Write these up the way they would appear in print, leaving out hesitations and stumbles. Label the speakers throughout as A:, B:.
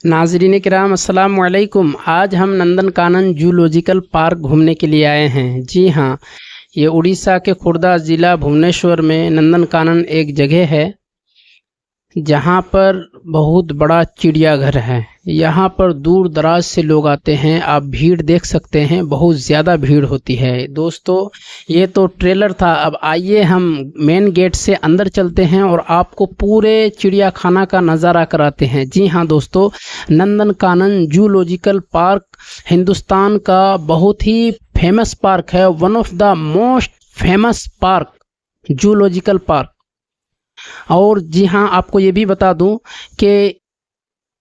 A: नाजरीन किराम अस्सलाम वालेकुम। आज हम नंदनकानन जूलॉजिकल पार्क घूमने के लिए आए हैं। जी हाँ, ये उड़ीसा के खुर्दा ज़िला भुवनेश्वर में नंदनकानन एक जगह है जहाँ पर बहुत बड़ा चिड़ियाघर है। यहाँ पर दूर दराज से लोग आते हैं। आप भीड़ देख सकते हैं, बहुत ज़्यादा भीड़ होती है। दोस्तों, ये तो ट्रेलर था। अब आइए हम मेन गेट से अंदर चलते हैं और आपको पूरे चिड़ियाखाना का नज़ारा कराते हैं। जी हाँ दोस्तों, नंदनकानन जूलॉजिकल पार्क हिंदुस्तान का बहुत ही फेमस पार्क है। One of the most famous park zoological park. और जी हाँ, आपको ये भी बता दूं कि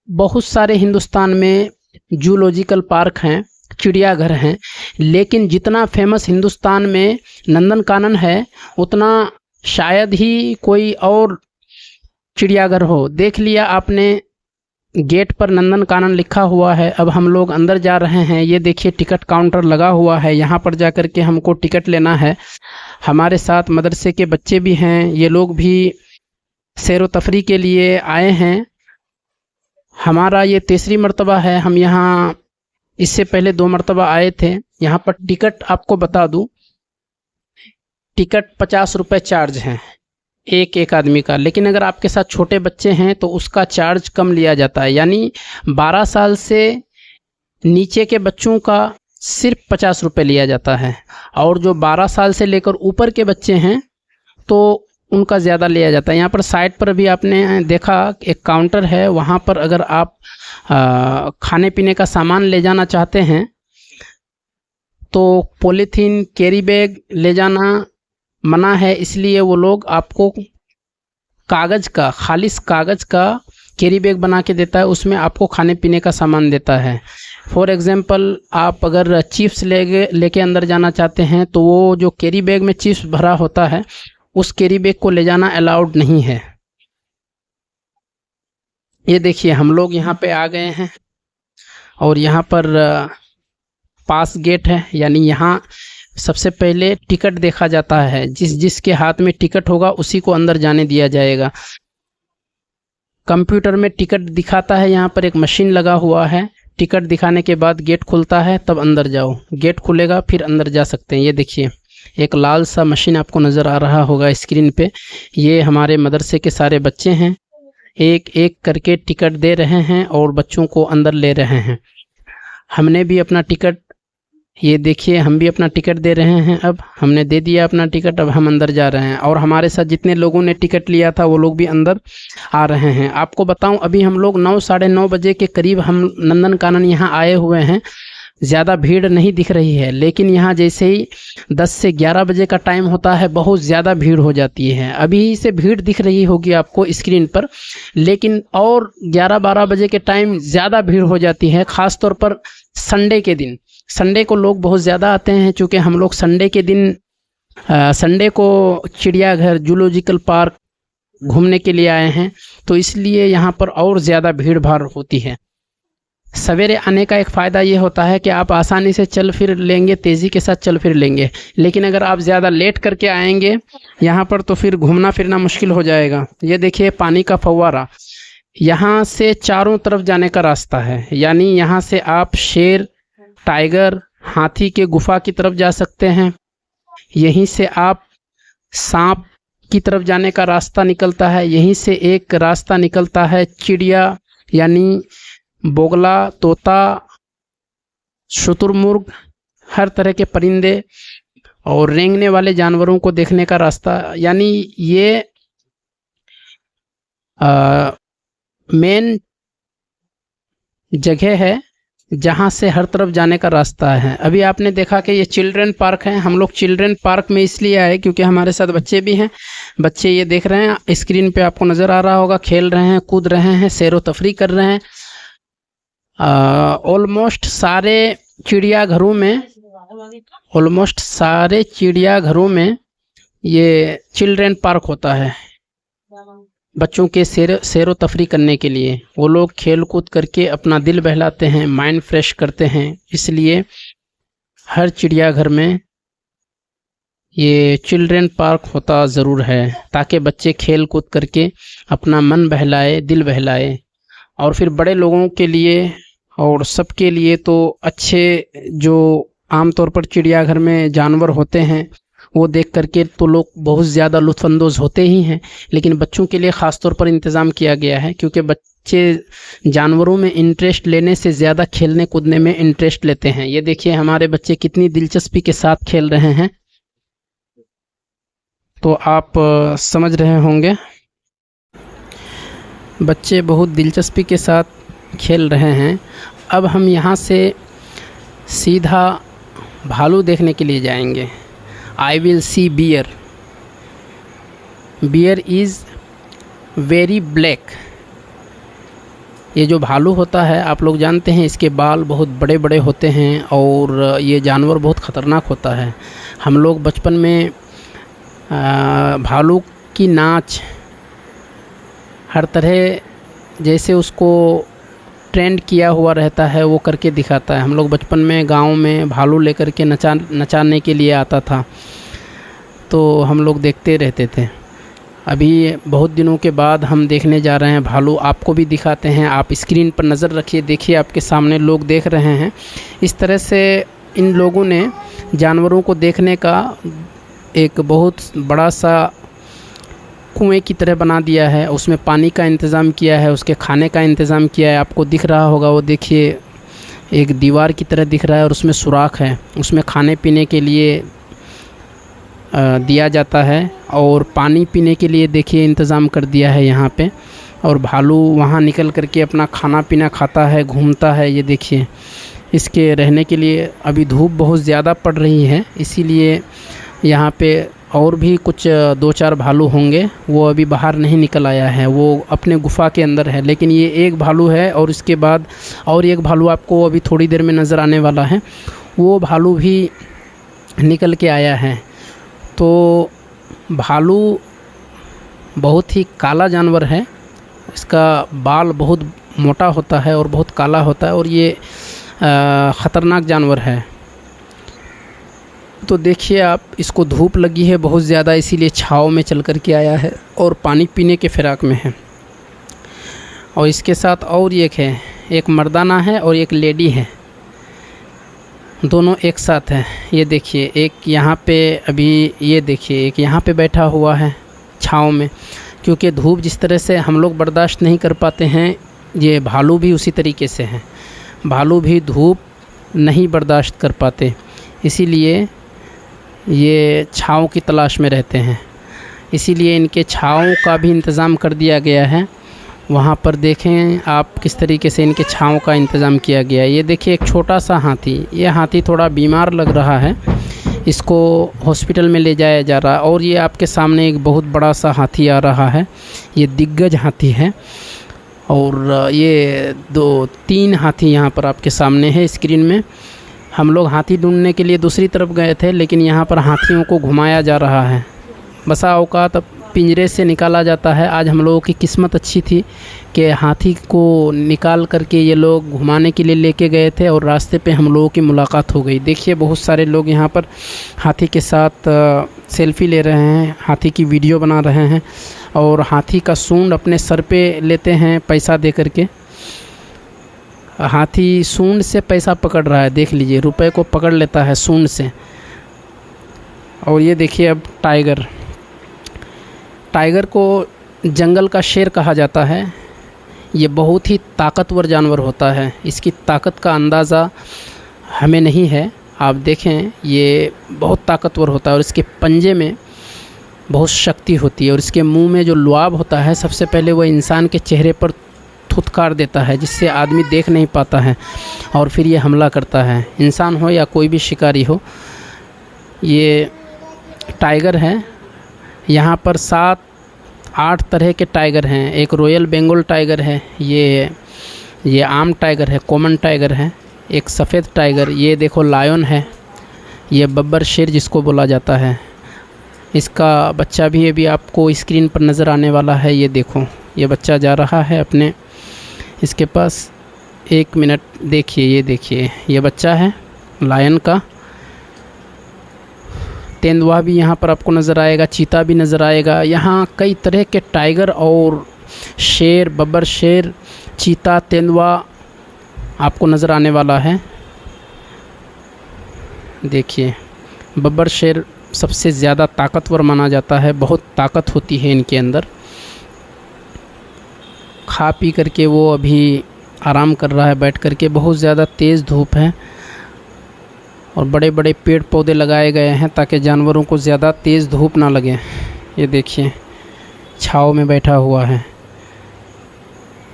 A: बहुत सारे हिंदुस्तान में जूलॉजिकल पार्क हैं, चिड़ियाघर हैं, लेकिन जितना फेमस हिंदुस्तान में नंदनकानन है उतना शायद ही कोई और चिड़ियाघर हो। देख लिया आपने, गेट पर नंदनकानन लिखा हुआ है। अब हम लोग अंदर जा रहे हैं। ये देखिए, टिकट काउंटर लगा हुआ है। यहाँ पर जा कर के हमको टिकट लेना है। हमारे साथ मदरसे के बच्चे भी हैं, ये लोग भी सैर व तफरी के लिए आए हैं। हमारा ये तीसरी मर्तबा है। हम यहाँ इससे पहले 2 मर्तबा आए थे। यहाँ पर टिकट आपको बता दूं, टिकट 50 रुपये चार्ज है एक एक आदमी का। लेकिन अगर आपके साथ छोटे बच्चे हैं तो उसका चार्ज कम लिया जाता है, यानी 12 साल से नीचे के बच्चों का सिर्फ 50 रुपये लिया जाता है। और जो 12 साल से लेकर ऊपर के बच्चे हैं तो उनका ज़्यादा लिया जाता है। यहाँ पर साइड पर भी आपने देखा एक काउंटर है, वहाँ पर अगर आप खाने पीने का सामान ले जाना चाहते हैं तो पॉलीथीन कैरी बैग ले जाना मना है। इसलिए वो लोग आपको कागज़ का, खालिस कागज़ का कैरी बैग बना के देता है, उसमें आपको खाने पीने का सामान देता है। फॉर एग्ज़ाम्पल, आप अगर चिप्स लेके अंदर जाना चाहते हैं तो वो जो कैरी बैग में चिप्स भरा होता है उस कैरी बैग को ले जाना अलाउड नहीं है। ये देखिए, हम लोग यहाँ पे आ गए हैं और यहाँ पर पास गेट है, यानी यहाँ सबसे पहले टिकट देखा जाता है। जिसके हाथ में टिकट होगा उसी को अंदर जाने दिया जाएगा। कंप्यूटर में टिकट दिखाता है, यहाँ पर एक मशीन लगा हुआ है। टिकट दिखाने के बाद गेट खुलता है, तब अंदर जाओ। गेट खुलेगा फिर अंदर जा सकते हैं। ये देखिए, एक लाल सा मशीन आपको नज़र आ रहा होगा स्क्रीन पे। ये हमारे मदरसे के सारे बच्चे हैं, एक एक करके टिकट दे रहे हैं और बच्चों को अंदर ले रहे हैं। हमने भी अपना टिकट, ये देखिए, हम भी अपना टिकट दे रहे हैं। अब हमने दे दिया अपना टिकट, अब हम अंदर जा रहे हैं। और हमारे साथ जितने लोगों ने टिकट लिया था वो लोग भी अंदर आ रहे हैं। आपको बताऊं, अभी हम लोग 9 साढ़े 9 बजे के करीब हम नंदनकानन यहाँ आए हुए हैं। ज़्यादा भीड़ नहीं दिख रही है, लेकिन यहाँ जैसे ही 10 से 11 बजे का टाइम होता है बहुत ज़्यादा भीड़ हो जाती है। अभी से भीड़ दिख रही होगी आपको स्क्रीन पर, लेकिन और 11-12 बजे के टाइम ज़्यादा भीड़ हो जाती है। ख़ास तौर पर संडे के दिन, संडे को लोग बहुत ज़्यादा आते हैं। चूँकि हम लोग संडे के दिन, संडे को चिड़ियाघर जूलॉजिकल पार्क घूमने के लिए आए हैं, तो इसलिए यहाँ पर और ज़्यादा भीड़ भाड़ होती है। सवेरे आने का एक फ़ायदा ये होता है कि आप आसानी से चल फिर लेंगे, तेज़ी के साथ चल फिर लेंगे। लेकिन अगर आप ज़्यादा लेट करके आएंगे यहाँ पर तो फिर घूमना फिरना मुश्किल हो जाएगा। ये देखिए, पानी का फव्वारा, यहाँ से चारों तरफ जाने का रास्ता है। यानी यहाँ से आप शेर, टाइगर, हाथी के गुफा की तरफ जा सकते हैं। यहीं से आप सांप की तरफ जाने का रास्ता निकलता है। यहीं से एक रास्ता निकलता है चिड़िया, यानी बोगला, तोता, शुतुरमुर्ग, हर तरह के परिंदे और रेंगने वाले जानवरों को देखने का रास्ता। यानी ये मेन जगह है जहाँ से हर तरफ जाने का रास्ता है। अभी आपने देखा कि ये चिल्ड्रन पार्क है। हम लोग चिल्ड्रन पार्क में इसलिए आए क्योंकि हमारे साथ बच्चे भी हैं। बच्चे ये देख रहे हैं, स्क्रीन पे आपको नज़र आ रहा होगा, खेल रहे हैं, कूद रहे हैं, सैर व तफरी कर रहे हैं। ऑलमोस्ट सारे चिड़ियाघरों में ये चिल्ड्रन पार्क होता है बच्चों के सैर व तफरी करने के लिए। वो लोग खेल कूद करके अपना दिल बहलाते हैं, माइंड फ्रेश करते हैं। इसलिए हर चिड़ियाघर में ये चिल्ड्रन पार्क होता ज़रूर है, ताकि बच्चे खेल कूद करके अपना मन बहलाए, दिल बहलाए और फिर बड़े लोगों के लिए और सबके लिए तो अच्छे, जो आमतौर पर चिड़ियाघर में जानवर होते हैं वो देख करके तो लोग बहुत ज़्यादा लुत्फ़अंदोज़ होते ही हैं, लेकिन बच्चों के लिए ख़ास तौर पर इंतज़ाम किया गया है, क्योंकि बच्चे जानवरों में इंटरेस्ट लेने से ज़्यादा खेलने कूदने में इंटरेस्ट लेते हैं। ये देखिए हमारे बच्चे कितनी दिलचस्पी के साथ खेल रहे हैं, तो आप समझ रहे होंगे। बच्चे बहुत दिलचस्पी के साथ खेल रहे हैं। अब हम यहाँ से सीधा भालू देखने के लिए जाएंगे। I will see bear. Bear is very black. ये जो भालू होता है आप लोग जानते हैं, इसके बाल बहुत बड़े बड़े होते हैं और ये जानवर बहुत ख़तरनाक होता है। हम लोग बचपन में भालू की नाच हर तरह जैसे उसको ट्रेंड किया हुआ रहता है वो करके दिखाता है। हम लोग बचपन में गांव में भालू लेकर के नचाने के लिए आता था, तो हम लोग देखते रहते थे। अभी बहुत दिनों के बाद हम देखने जा रहे हैं भालू, आपको भी दिखाते हैं। आप स्क्रीन पर नज़र रखिए, देखिए आपके सामने लोग देख रहे हैं। इस तरह से इन लोगों ने जानवरों को देखने का एक बहुत बड़ा सा कुएं की तरह बना दिया है। उसमें पानी का इंतज़ाम किया है, उसके खाने का इंतज़ाम किया है। आपको दिख रहा होगा, वो देखिए एक दीवार की तरह दिख रहा है और उसमें सुराख है, उसमें खाने पीने के लिए दिया जाता है और पानी पीने के लिए देखिए इंतज़ाम कर दिया है यहाँ पे। और भालू वहाँ निकल करके अपना खाना पीना खाता है, घूमता है। ये देखिए इसके रहने के लिए अभी धूप बहुत ज़्यादा पड़ रही है, इसीलिए यहाँ पे और भी कुछ 2-4 भालू होंगे, वो अभी बाहर नहीं निकल आया है, वो अपने गुफा के अंदर है। लेकिन ये एक भालू है और इसके बाद और एक भालू आपको अभी थोड़ी देर में नज़र आने वाला है, वो भालू भी निकल के आया है। तो भालू बहुत ही काला जानवर है, इसका बाल बहुत मोटा होता है और बहुत काला होता है और ये ख़तरनाक जानवर है। तो देखिए आप, इसको धूप लगी है बहुत ज़्यादा, इसीलिए छाँव में चल कर के आया है और पानी पीने के फिराक में है। और इसके साथ और एक है, एक मर्दाना है और एक लेडी है, दोनों एक साथ हैं। ये देखिए एक यहाँ पे अभी, ये देखिए एक यहाँ पे बैठा हुआ है छाँव में, क्योंकि धूप जिस तरह से हम लोग बर्दाश्त नहीं कर पाते हैं, ये भालू भी उसी तरीके से हैं। भालू भी धूप नहीं बर्दाश्त कर पाते, इसीलिए ये छाँव की तलाश में रहते हैं। इसीलिए इनके छाँव का भी इंतज़ाम कर दिया गया है। वहाँ पर देखें आप किस तरीके से इनके छाँव का इंतज़ाम किया गया है। ये देखिए एक छोटा सा हाथी, ये हाथी थोड़ा बीमार लग रहा है, इसको हॉस्पिटल में ले जाया जा रहा है। और ये आपके सामने एक बहुत बड़ा सा हाथी आ रहा है, ये दिग्गज हाथी है। और ये 2-3 हाथी यहाँ पर आपके सामने है स्क्रीन में। हम लोग हाथी ढूंढने के लिए दूसरी तरफ गए थे, लेकिन यहाँ पर हाथियों को घुमाया जा रहा है। बसा औकात पिंजरे से निकाला जाता है। आज हम लोगों की किस्मत अच्छी थी कि हाथी को निकाल करके ये लोग घुमाने के लिए लेके गए थे और रास्ते पे हम लोगों की मुलाकात हो गई। देखिए बहुत सारे लोग यहाँ पर हाथी के साथ सेल्फ़ी ले रहे हैं, हाथी की वीडियो बना रहे हैं और हाथी का सूंड अपने सर पे लेते हैं पैसा दे करके। हाथी सूंड से पैसा पकड़ रहा है, देख लीजिए, रुपए को पकड़ लेता है सूंड से। और ये देखिए अब टाइगर को जंगल का शेर कहा जाता है। ये बहुत ही ताकतवर जानवर होता है, इसकी ताकत का अंदाज़ा हमें नहीं है। आप देखें ये बहुत ताकतवर होता है और इसके पंजे में बहुत शक्ति होती है और इसके मुंह में जो लुआब होता है, सबसे पहले वह इंसान के चेहरे पर थुतकार देता है, जिससे आदमी देख नहीं पाता है और फिर ये हमला करता है, इंसान हो या कोई भी शिकारी हो। ये टाइगर है, यहाँ पर 7-8 तरह के टाइगर हैं। एक रॉयल बंगाल टाइगर है, ये आम टाइगर है, कॉमन टाइगर है, एक सफ़ेद टाइगर, ये देखो लायन है, ये बब्बर शेर जिसको बोला जाता है। इसका बच्चा भी अभी आपको स्क्रीन पर नज़र आने वाला है। ये देखो ये बच्चा जा रहा है अपने इसके पास, 1 मिनट देखिए, ये देखिए ये बच्चा है लायन का। तेंदुआ भी यहाँ पर आपको नज़र आएगा, चीता भी नज़र आएगा। यहाँ कई तरह के टाइगर और शेर, बब्बर शेर, चीता, तेंदुआ आपको नज़र आने वाला है। देखिए, बब्बर शेर सबसे ज़्यादा ताकतवर माना जाता है, बहुत ताकत होती है इनके अंदर। खा पी करके वो अभी आराम कर रहा है बैठ करके। बहुत ज़्यादा तेज़ धूप है और बड़े बड़े पेड़ पौधे लगाए गए हैं ताकि जानवरों को ज़्यादा तेज़ धूप ना लगे। ये देखिए, छाँव में बैठा हुआ है।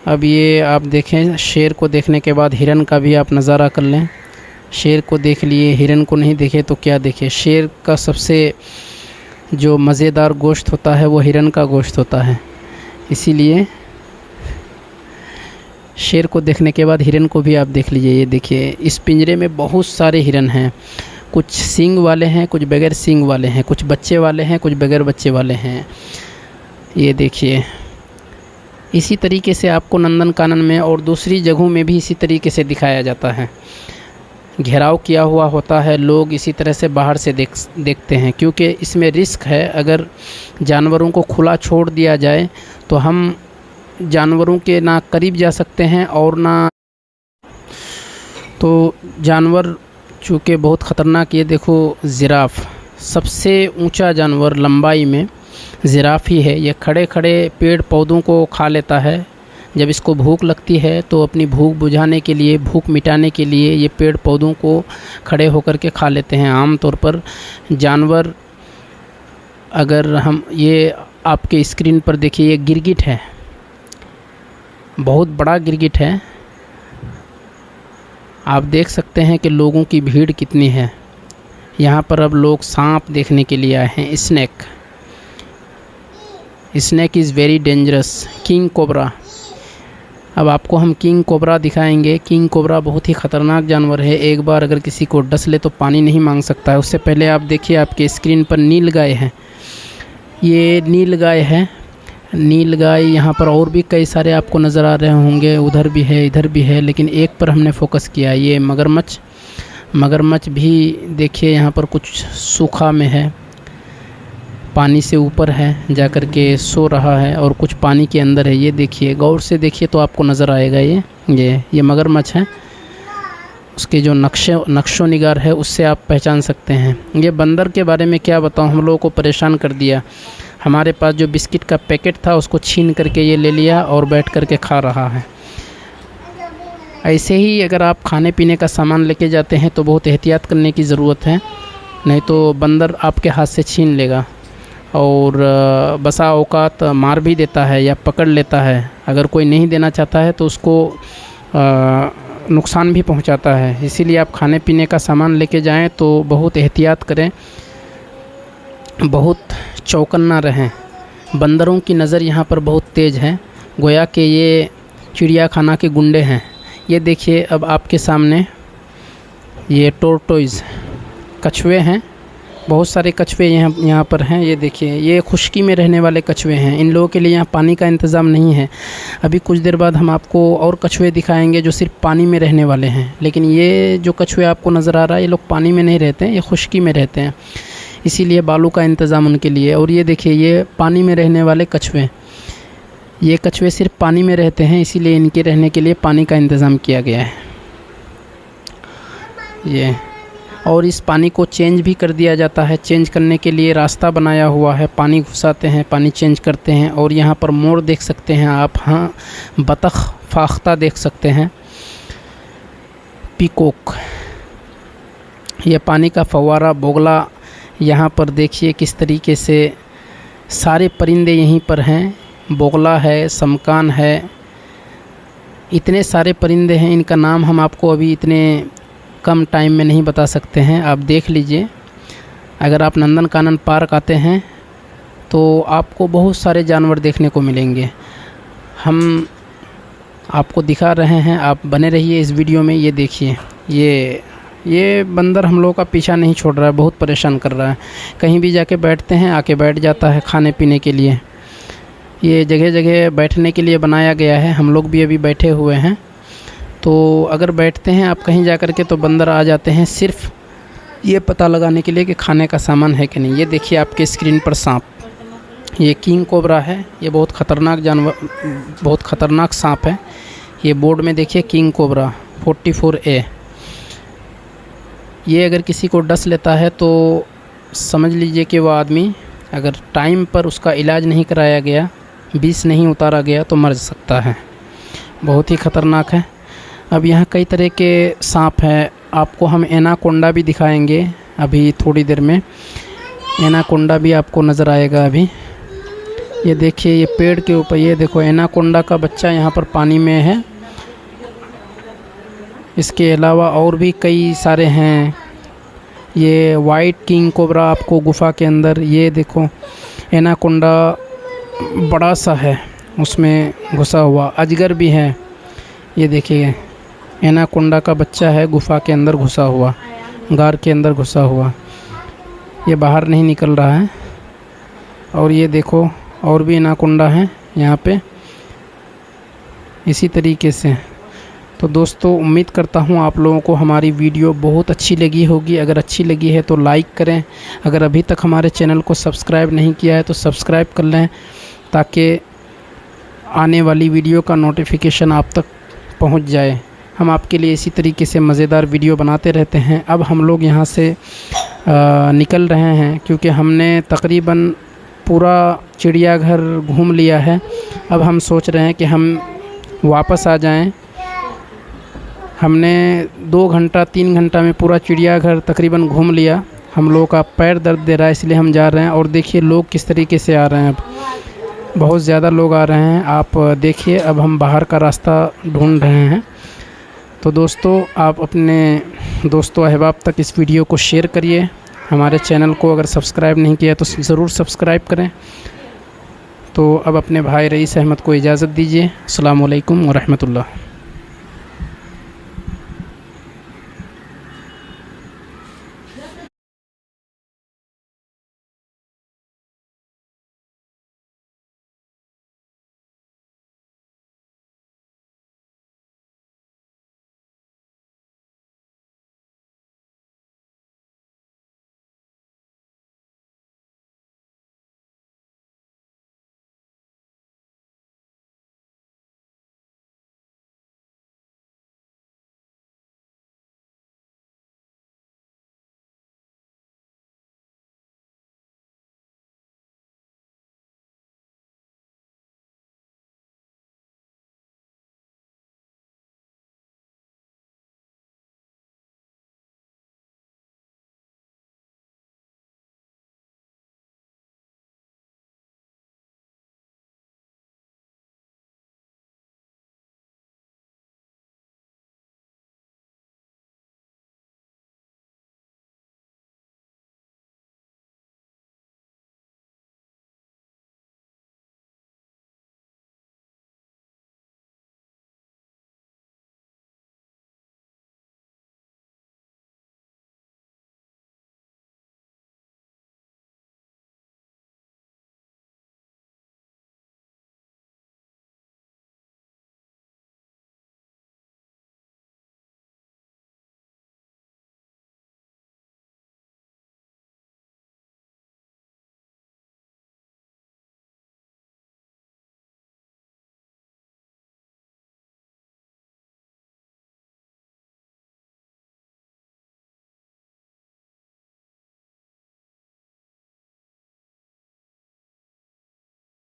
A: अब ये आप देखें, शेर को देखने के बाद हिरन का भी आप नज़ारा कर लें। शेर को देख लिए, हिरन को नहीं देखे तो क्या देखे। शेर का सबसे जो मज़ेदार गोश्त होता है वो हिरन का गोश्त होता है, इसीलिए शेर को देखने के बाद हिरन को भी आप देख लीजिए। ये देखिए, इस पिंजरे में बहुत सारे हिरन हैं। कुछ सींग वाले हैं, कुछ बगैर सींग वाले हैं, कुछ बच्चे वाले हैं, कुछ बगैर बच्चे वाले हैं। ये देखिए, इसी तरीके से आपको नंदनकानन में और दूसरी जगहों में भी इसी तरीके से दिखाया जाता है। घेराव किया हुआ होता है, लोग इसी तरह से बाहर से देखते हैं, क्योंकि इसमें रिस्क है। अगर जानवरों को खुला छोड़ दिया जाए तो हम जानवरों के ना करीब जा सकते हैं और ना तो जानवर चूँकि बहुत ख़तरनाक। ये देखो, जिराफ सबसे ऊंचा जानवर लंबाई में जिराफ ही है। ये खड़े खड़े पेड़ पौधों को खा लेता है। जब इसको भूख लगती है तो अपनी भूख बुझाने के लिए, भूख मिटाने के लिए ये पेड़ पौधों को खड़े होकर के खा लेते हैं। आम तौर पर जानवर, अगर हम ये आपके स्क्रीन पर देखिए, ये गिरगिट है, बहुत बड़ा गिरगिट है। आप देख सकते हैं कि लोगों की भीड़ कितनी है। यहाँ पर अब लोग सांप देखने के लिए आए हैं। Snake is very dangerous. King cobra, अब आपको हम किंग कोबरा दिखाएंगे। किंग कोबरा बहुत ही ख़तरनाक जानवर है। एक बार अगर किसी को डस ले तो पानी नहीं मांग सकता है। उससे पहले आप देखिए, आपके स्क्रीन पर नीलगाय है। ये नीलगाय है। नीलगाय यहाँ पर और भी कई सारे आपको नज़र आ रहे होंगे, उधर भी है, इधर भी है, लेकिन एक पर हमने फोकस किया। ये मगरमच्छ भी देखिए, यहाँ पर कुछ सूखा में है, पानी से ऊपर है, जा कर के सो रहा है, और कुछ पानी के अंदर है। ये देखिए, गौर से देखिए तो आपको नज़र आएगा। ये मगरमच्छ है। उसके जो नक्शो निगार है उससे आप पहचान सकते हैं। ये बंदर के बारे में क्या बताऊं, हम लोगों को परेशान कर दिया। हमारे पास जो बिस्किट का पैकेट था उसको छीन करके ये ले लिया और बैठ करके खा रहा है। ऐसे ही अगर आप खाने पीने का सामान लेके जाते हैं तो बहुत एहतियात करने की ज़रूरत है, नहीं तो बंदर आपके हाथ से छीन लेगा और बसा औकात मार भी देता है या पकड़ लेता है। अगर कोई नहीं देना चाहता है तो उसको नुकसान भी पहुंचाता है। इसीलिए आप खाने पीने का सामान लेके जाएं तो बहुत एहतियात करें, बहुत चौकन्ना रहें। बंदरों की नज़र यहाँ पर बहुत तेज़ है, गोया कि ये चिड़ियाखाना के गुंडे हैं। ये देखिए, अब आपके सामने ये टोर्टोइज़ कछुए हैं। बहुत सारे कछुए यहाँ पर हैं। ये देखिए, ये खुश्की में रहने वाले कछुए हैं। इन लोगों के लिए यहाँ पानी का इंतज़ाम नहीं है। अभी कुछ देर बाद हम आपको और कछुए दिखाएंगे जो सिर्फ पानी में रहने वाले हैं, लेकिन ये जो कछुए आपको नज़र आ रहा है ये लोग पानी में नहीं रहते हैं, ये खुश्की में रहते हैं, इसीलिए बालू का इंतज़ाम उनके लिए। और ये देखिए, ये पानी में रहने वाले कछुए, ये कछुए सिर्फ पानी में रहते हैं, इसीलिए इनके रहने के लिए पानी का इंतज़ाम किया गया है। ये और इस पानी को चेंज भी कर दिया जाता है। चेंज करने के लिए रास्ता बनाया हुआ है, पानी घुसाते हैं, पानी चेंज करते हैं। और यहाँ पर मोर देख सकते हैं आप, हाँ, बतख फाख्ता देख सकते हैं, पीकॉक, ये पानी का फव्वारा, बोगला। यहाँ पर देखिए किस तरीके से सारे परिंदे यहीं पर हैं। बोगला है, समकान है, इतने सारे परिंदे हैं। इनका नाम हम आपको अभी इतने कम टाइम में नहीं बता सकते हैं, आप देख लीजिए। अगर आप नंदनकानन पार्क आते हैं तो आपको बहुत सारे जानवर देखने को मिलेंगे। हम आपको दिखा रहे हैं, आप बने रहिए इस वीडियो में। ये देखिए, ये बंदर हम लोगों का पीछा नहीं छोड़ रहा है, बहुत परेशान कर रहा है। कहीं भी जाके बैठते हैं, आके बैठ जाता है खाने पीने के लिए। ये जगह जगह बैठने के लिए बनाया गया है, हम लोग भी अभी बैठे हुए हैं। तो अगर बैठते हैं आप कहीं जा कर के तो बंदर आ जाते हैं, सिर्फ ये पता लगाने के लिए कि खाने का सामान है कि नहीं। ये देखिए आपके स्क्रीन पर सांप, ये किंग कोबरा है। ये बहुत ख़तरनाक जानवर, बहुत ख़तरनाक सांप है। ये बोर्ड में देखिए किंग कोबरा 44A। ये अगर किसी को डस लेता है तो समझ लीजिए कि वो आदमी अगर टाइम पर उसका इलाज नहीं कराया गया, विष नहीं उतारा गया तो मर सकता है। बहुत ही ख़तरनाक है। अब यहाँ कई तरह के सांप हैं। आपको हम एनाकोंडा भी दिखाएंगे अभी थोड़ी देर में। एनाकोंडा भी आपको नज़र आएगा अभी। ये देखिए ये पेड़ के ऊपर, ये देखो एनाकोंडा का बच्चा यहाँ पर पानी में है। इसके अलावा और भी कई सारे हैं। ये वाइट किंग कोबरा आपको गुफा के अंदर, ये देखो एनाकोंडा बड़ा सा है उसमें घुसा हुआ। अजगर भी है, ये देखिए एनाकोंडा का बच्चा है गुफा के अंदर घुसा हुआ, गार के अंदर घुसा हुआ। ये बाहर नहीं निकल रहा है। और ये देखो और भी एनाकोंडा है यहाँ पे इसी तरीके से। तो दोस्तों उम्मीद करता हूँ आप लोगों को हमारी वीडियो बहुत अच्छी लगी होगी। अगर अच्छी लगी है तो लाइक करें। अगर अभी तक हमारे चैनल को सब्सक्राइब नहीं किया है तो सब्सक्राइब कर लें, ताकि आने वाली वीडियो का नोटिफिकेशन आप तक पहुँच जाए। हम आपके लिए इसी तरीके से मज़ेदार वीडियो बनाते रहते हैं। अब हम लोग यहाँ से निकल रहे हैं क्योंकि हमने तकरीबन पूरा चिड़ियाघर घूम लिया है। अब हम सोच रहे हैं कि हम वापस आ जाएं। हमने 2 घंटा 3 घंटा में पूरा चिड़ियाघर तकरीबन घूम लिया। हम लोगों का पैर दर्द दे रहा है, इसलिए हम जा रहे हैं। और देखिए लोग किस तरीके से आ रहे हैं। अब बहुत ज़्यादा लोग आ रहे हैं, आप देखिए। अब हम बाहर का रास्ता ढूंढ रहे हैं। तो दोस्तों आप अपने दोस्तों अहबाब तक इस वीडियो को शेयर करिए। हमारे चैनल को अगर सब्सक्राइब नहीं किया तो ज़रूर सब्सक्राइब करें। तो अब अपने भाई रईस अहमद को इजाज़त दीजिए। अस्सलामु अलैकुम व रहमतुल्लाह।